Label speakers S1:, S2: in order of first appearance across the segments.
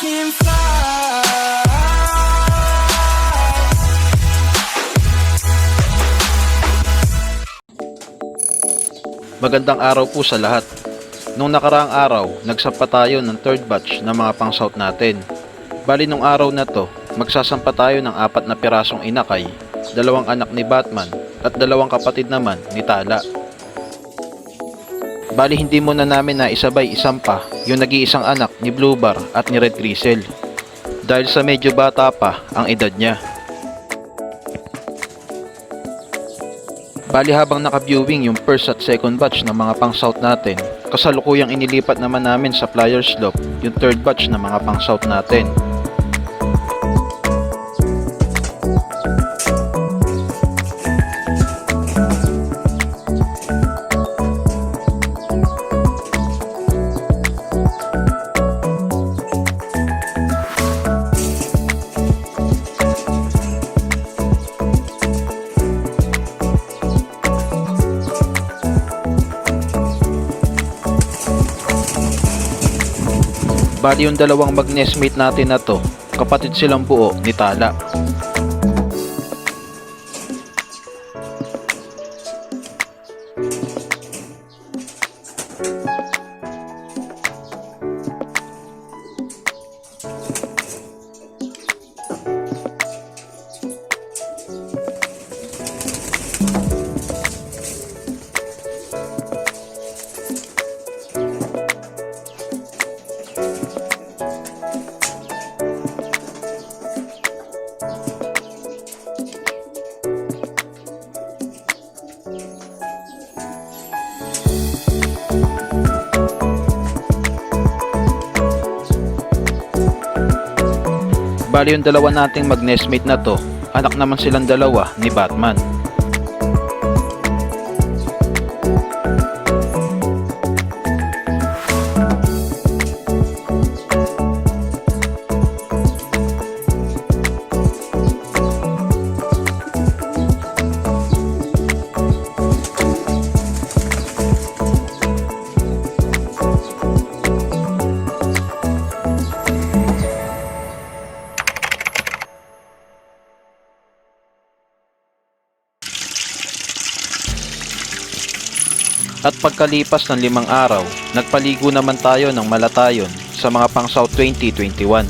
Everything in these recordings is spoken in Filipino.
S1: can fly.
S2: Magandang araw po sa lahat. Nung nakaraang araw, nagsampa tayo ng third batch ng mga pang-south natin. Bali nung araw na to, magsasampa tayo ng 4 na pirasong inakay, 2 anak ni Batman at 2 kapatid naman ni Tala. Bali hindi muna namin na isabay isampa yung nag-iisang anak ni Blue Bar at ni Red Grisel dahil sa medyo bata pa ang edad niya. Bali habang naka-viewing yung first at second batch ng mga pang-south natin, kasalukuyang inilipat naman namin sa flyer slope yung third batch ng mga pang-south natin. Bali yung 2 mag-nestmate natin na to, kapatid silang buo ni Tala. Bali yung 2 nating mag-nestmate na to, anak naman silang 2 ni Batman. At pagkalipas ng 5 araw, nagpaligo naman tayo ng malatayon sa mga pang-South 2021.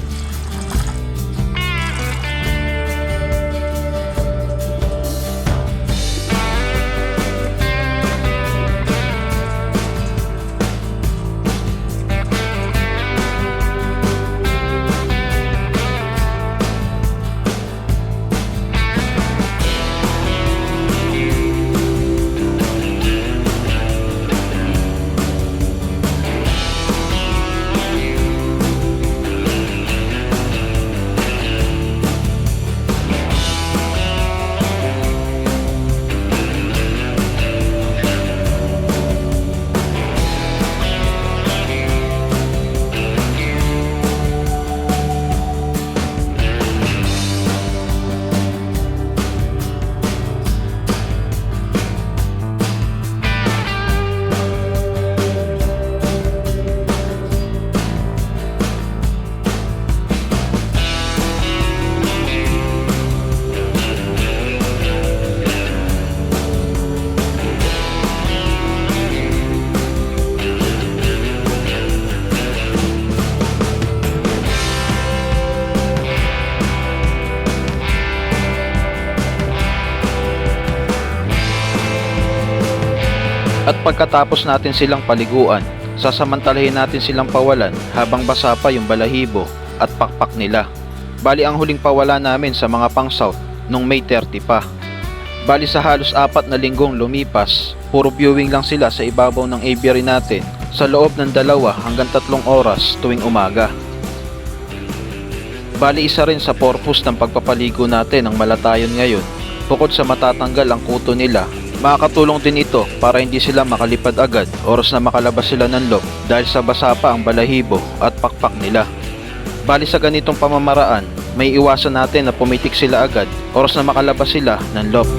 S2: At pagkatapos natin silang paliguan, sasamantalahin natin silang pawalan habang basa pa yung balahibo at pakpak nila. Bali ang huling pawala namin sa mga pang-south nung May 30 pa. Bali sa halos 4 na linggong lumipas, puro viewing lang sila sa ibabaw ng aviary natin sa loob ng 2 hanggang 3 oras tuwing umaga. Bali isa rin sa purpose ng pagpapaligo natin ng malatayon ngayon, bukod sa matatanggal ang kuto nila, makakatulong din ito para hindi sila makalipad agad oras na makalabas sila ng loop dahil sa basa pa ang balahibo at pakpak nila. Bali sa ganitong pamamaraan, may iwasan natin na pumitik sila agad oras na makalabas sila ng loop.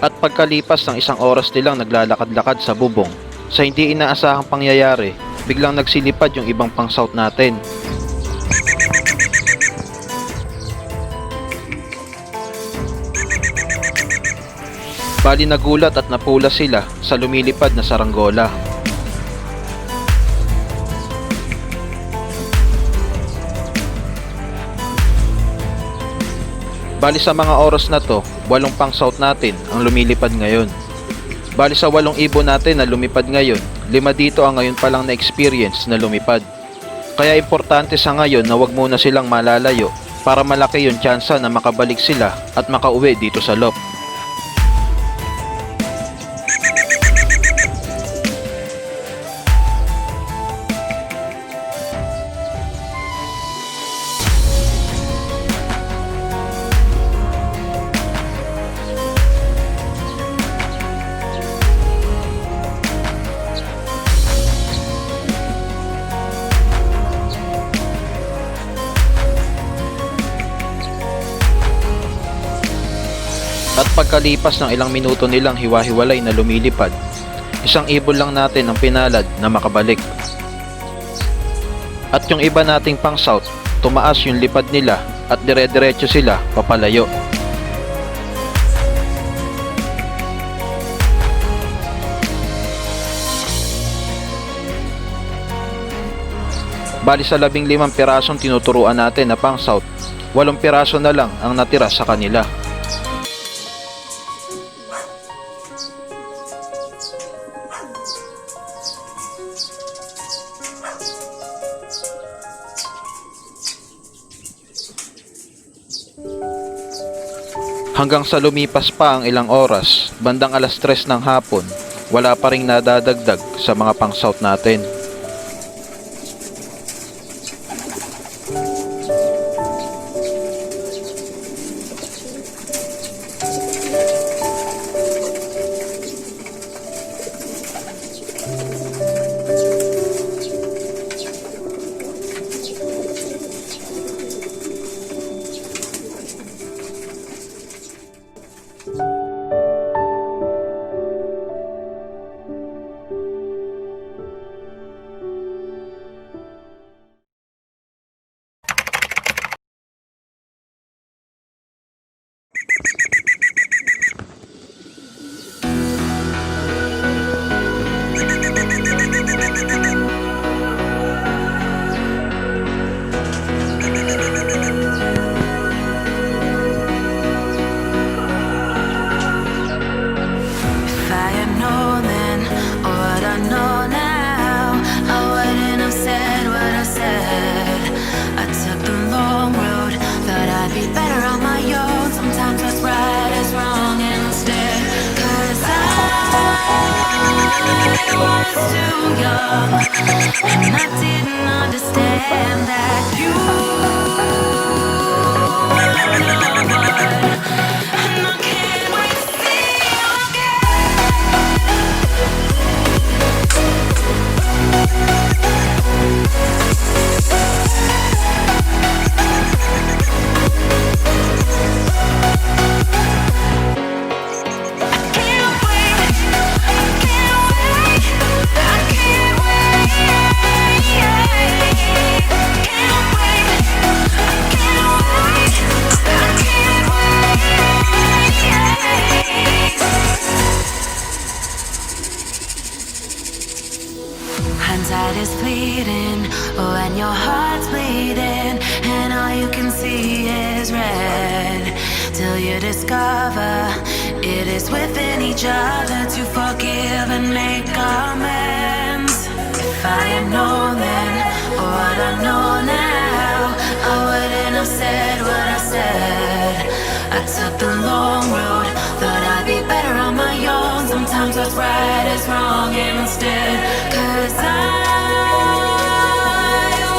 S2: At pagkalipas ng 1 oras nilang naglalakad-lakad sa bubong, sa hindi inaasahang pangyayari, biglang nagsilipad yung ibang pang-scout natin. Bali nagulat at napula sila sa lumilipad na saranggola. Bali sa mga oras na to, 8 pang-scout natin ang lumilipad ngayon. Bali sa 8 ibon natin na lumipad ngayon, 5 dito ang ngayon palang na-experience na lumipad. Kaya importante sa ngayon na wag muna silang malalayo para malaki yung tsansa na makabalik sila at makauwi dito sa loft. At pagkalipas ng ilang minuto nilang hiwa-hiwalay na lumilipad, 1 ibon lang natin ang pinalad na makabalik. At yung iba nating pang-scout, tumaas yung lipad nila at dire-diretso sila papalayo. Bali sa 15 pirasong tinuturuan natin na pang-scout, 8 piraso na lang ang natira sa kanila. Hanggang sa lumipas pa ang ilang oras, bandang 3:00 ng hapon, wala pa ring nadadagdag sa mga pang-scout natin.
S1: Too young, and I didn't understand that you were the one, and I can't wait to see you Hindsight is fleeting when your heart's bleeding and all you can see is red. Till you discover it is within each other to forgive and make amends. If I had known then what I know now, I wouldn't have said what I said. I took the long road, thought I'd be better on my own. Sometimes what's right is wrong instead. 'Cause I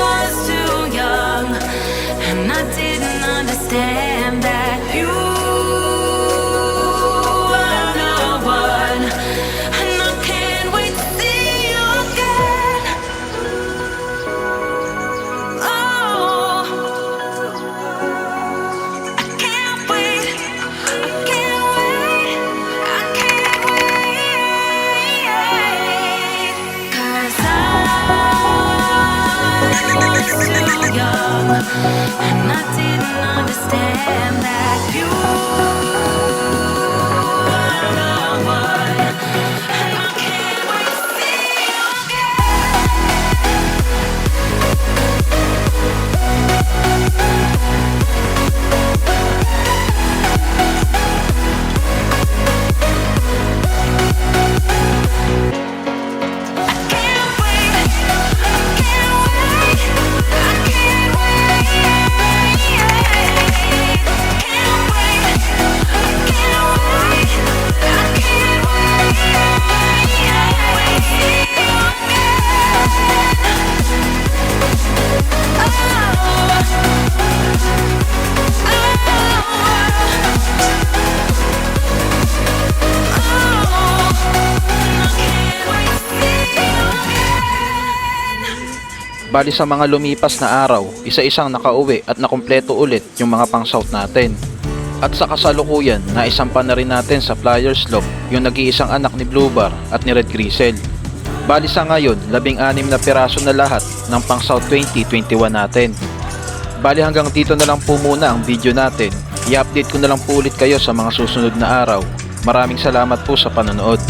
S1: was too young, and I didn't understand that you were the one, and I can't wait to see you again. Oh, I can't wait, I can't wait, I You are the one, and I can't wait to see you again.
S2: Bali sa mga lumipas na araw, isa-isang nakauwi at nakumpleto ulit yung mga pang-south natin. At sa kasalukuyan, naisampa na rin natin sa Flyers Loft yung nag-iisang anak ni Blue Bar at ni Red Grisel. Bali sa ngayon, 16 na piraso na lahat ng pang-south 2021 natin. Bali hanggang dito na lang po muna ang video natin. I-update ko na lang po ulit kayo sa mga susunod na araw. Maraming salamat po sa panonood.